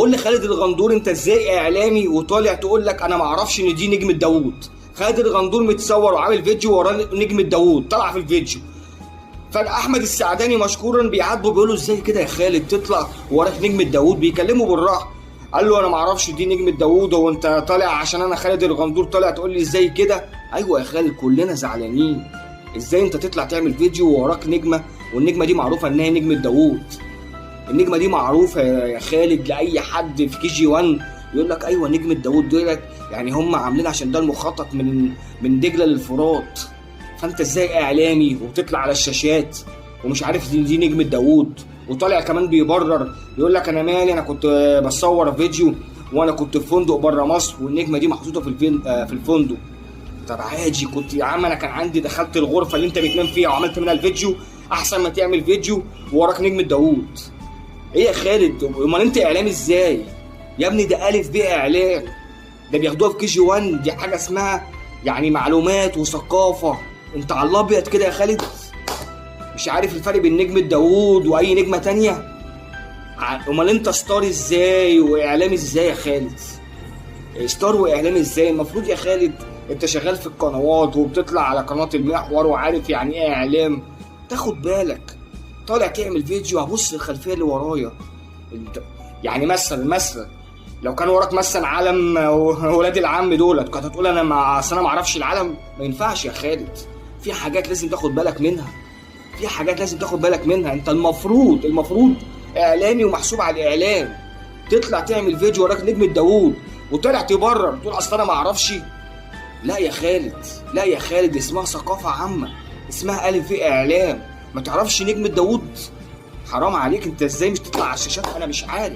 بقول لخالد الغندور انت ازاي اعلامي وطالع تقول لك انا ما اعرفش ان دي نجمة داوود؟ خالد الغندور متصور وعامل فيديو وراه نجمة داوود طلع في الفيديو. فاحمد السعداني مشكورا بيعاتبه بيقول له ازاي كده يا خالد تطلع وراك نجمة داوود؟ بيكلمه بالراحه. قال له انا ما اعرفش دي نجمة داوود، هو انت طالع عشان انا خالد الغندور طالع تقول لي ازاي كده؟ ايوه يا خالد كلنا زعلانين. ازاي انت تطلع تعمل فيديو ووراك نجمه والنجمه دي معروفه انها نجمة داوود؟ النجمه دي معروفه يا خالد لاي حد في كي جي 1 يقول لك ايوه نجمة داوود دولت يعني هم عاملين عشان ده المخطط من دجله للفرات. فانت ازاي اعلامي وبتطلع على الشاشات ومش عارف دي نجمة داوود؟ وطالع كمان بيبرر يقول لك انا مالي، انا كنت بصور فيديو وانا كنت في فندق بره مصر والنجمه دي محطوطه في الفندق. طب عادي كنت يا عم، انا كان عندي دخلت الغرفه اللي انت بتنام فيها وعملت منها الفيديو احسن ما تعمل فيديو ووراك نجمة داوود. ايه يا خالد؟ امال انت اعلامي ازاي يا ابني؟ ده الف ب اعلام، ده بياخدوها في كي جي 1، دي حاجه اسمها يعني معلومات وثقافه. انت على الابيض كده يا خالد مش عارف الفرق بين نجمة داوود واي نجمة تانية؟ امال انت ستار ازاي واعلامي ازاي يا خالد؟ ستار واعلامي ازاي؟ المفروض يا خالد انت شغال في القنوات وبتطلع على قناة المحور وعارف يعني ايه اعلام، تاخد بالك. طالع تعمل فيديو هبص الخلفية اللي ورايا. يعني مثلا لو كان وراك مثلا علم ولاد العم دولت كنت هتقول انا ما اعرفش العلم؟ ما ينفعش يا خالد. في حاجات لازم تاخد بالك منها. انت المفروض اعلامي ومحسوب على الاعلام. تطلع تعمل فيديو وراك نجمة داوود وطلع تبرر تقول اصل انا ما اعرفش؟ لا يا خالد اسمها ثقافة عامة، اسمها الف في اعلام. ما تعرفش نجمة داوود؟ حرام عليك، انت ازاي مش تطلع على الشاشات؟ انا مش عارف.